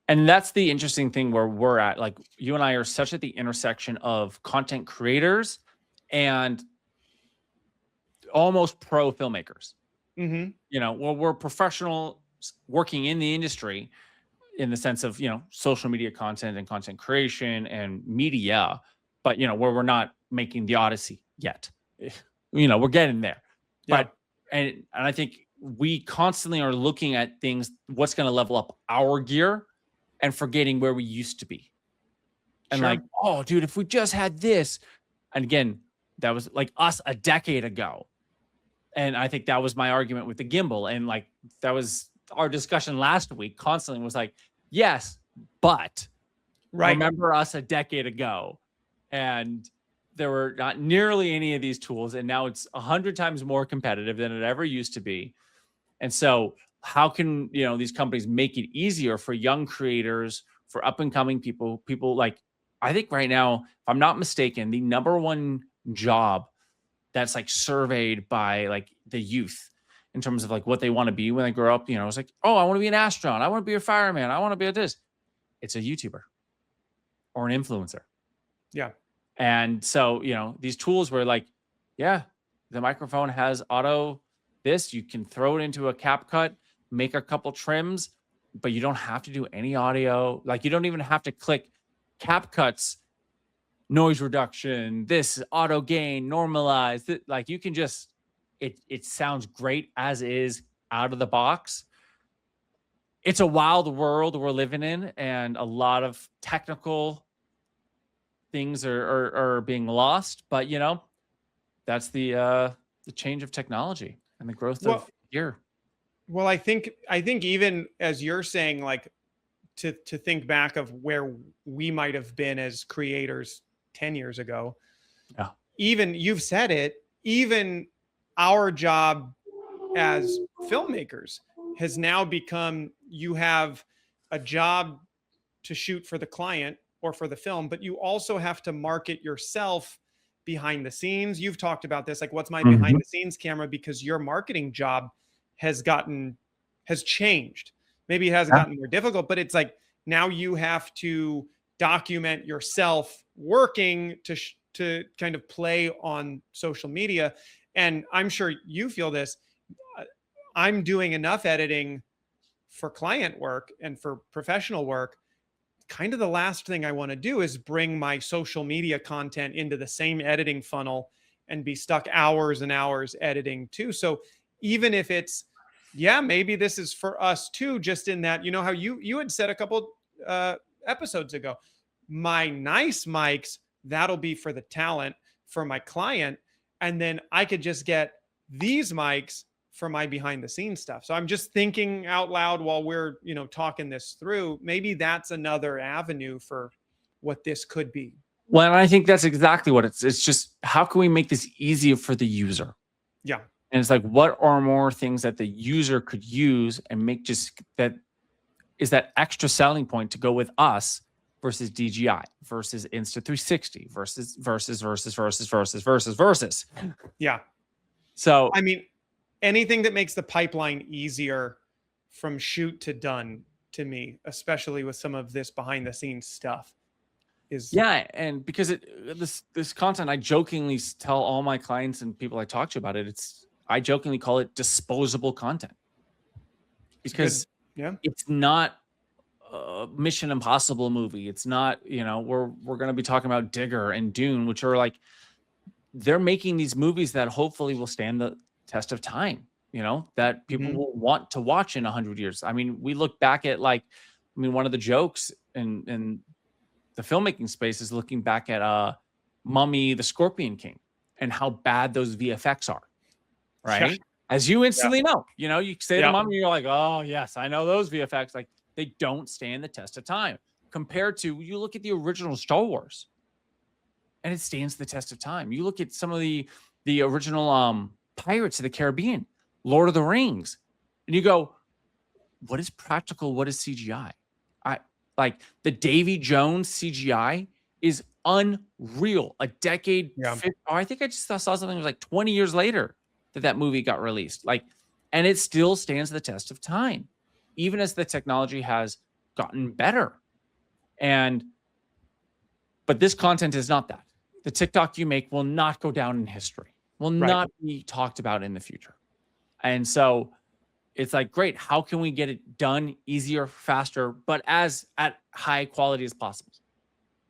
And that's the interesting thing where we're at. Like you and I are such at the intersection of content creators and almost pro filmmakers. Mm-hmm. You know, well, we're professional working in the industry in the sense of, you know, social media content and content creation and media, but, you know, where we're not making the Odyssey yet. You know, we're getting there. Yeah. But, and I think we constantly are looking at things, what's going to level up our gear and forgetting where we used to be. And Sure. like, oh, dude, if we just had this. And again, that was like us a decade ago. And I think that was my argument with the gimbal. And like, that was our discussion last week constantly was like, yes, but remember us a decade ago. And there were not nearly any of these tools. And now it's 100 times more competitive than it ever used to be. And so how can, you know, these companies make it easier for young creators, for up and coming people like, I think right now, if I'm not mistaken, the number one job that's like surveyed by like the youth in terms of like what they want to be when they grow up, you know, it's like, oh, I want to be an astronaut. I want to be a fireman. I want to be a this. It's a YouTuber or an influencer. Yeah. And so, you know, these tools were like, yeah, the microphone has auto this, you can throw it into a CapCut, make a couple trims, but you don't have to do any audio. Like you don't even have to click CapCut's noise reduction, this auto gain, normalize. Like you can just, it sounds great as is out of the box. It's a wild world we're living in, and a lot of technical things are being lost. But you know, that's the change of technology and the growth of gear. Well, I think even as you're saying, like to think back of where we might have been as creators 10 years ago. Yeah. Even you've said it, even our job as filmmakers has now become, you have a job to shoot for the client or for the film, but you also have to market yourself behind the scenes. You've talked about this, like what's my behind the scenes camera, because your marketing job has changed. Maybe it hasn't gotten more difficult, but it's like now you have to document yourself working to kind of play on social media. And I'm sure you feel this. I'm doing enough editing for client work and for professional work. Kind of the last thing I want to do is bring my social media content into the same editing funnel and be stuck hours and hours editing too. So even if it's, yeah, maybe this is for us too, just in that, you know, how you had said a couple episodes ago, my nice mics, that'll be for the talent, for my client. And then I could just get these mics for my behind the scenes stuff. So I'm just thinking out loud while we're, you know, talking this through. Maybe that's another avenue for what this could be. Well, and I think that's exactly what it's just, how can we make this easier for the user? Yeah. And it's like, what are more things that the user could use and make just that is that extra selling point to go with us versus DJI versus Insta360 versus. Yeah. So, I mean, anything that makes the pipeline easier from shoot to done, to me, especially with some of this behind the scenes stuff, is and because this content, I jokingly tell all my clients and people I talk to about it, I jokingly call it disposable content, because it's not a Mission Impossible movie. It's not, you know, we're going to be talking about Digger and Dune, which are like, they're making these movies that hopefully will stand the test of time, you know, that people will want to watch in 100 years. I mean, we look back at one of the jokes in the filmmaking space is looking back at Mummy, the Scorpion King, and how bad those VFX are, right? Yeah. As you instantly know, you know, you say the Mummy, you're like, oh yes, I know those VFX. Like, they don't stand the test of time compared to, you look at the original Star Wars and it stands the test of time. You look at some of the original Pirates of the Caribbean, Lord of the Rings, and you go, what is practical? What is CGI? Like the Davy Jones CGI is unreal. A decade, I think I just saw something that was like 20 years later that movie got released. Like, and it still stands the test of time, even as the technology has gotten better. But this content is not that. The TikTok you make will not go down in history, will not be talked about in the future. And so it's like, great, how can we get it done easier, faster, but as at high quality as possible?